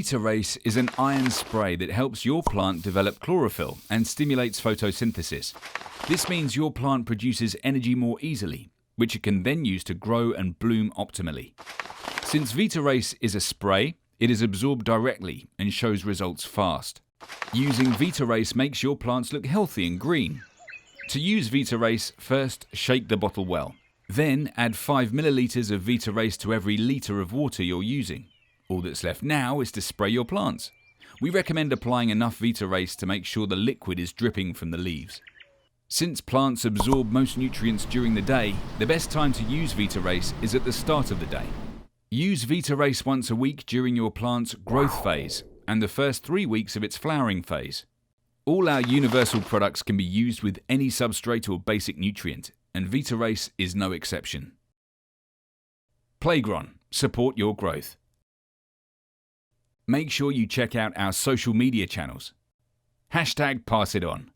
Vita Race is an iron spray that helps your plant develop chlorophyll and stimulates photosynthesis. This means your plant produces energy more easily, which it can then use to grow and bloom optimally. Since Vita Race is a spray, it is absorbed directly and shows results fast. Using Vita Race makes your plants look healthy and green. To use Vita Race, first shake the bottle well. Then add 5 milliliters of Vita Race to every litre of water you're using. All that's left now is to spray your plants. We recommend applying enough Vita Race to make sure the liquid is dripping from the leaves. Since plants absorb most nutrients during the day, the best time to use Vita Race is at the start of the day. Use Vita Race once a week during your plant's growth phase and the first 3 weeks of its flowering phase. All our universal products can be used with any substrate or basic nutrient, and Vita Race is no exception. Plagron, support your growth. Make sure you check out our social media channels. #PassItOn.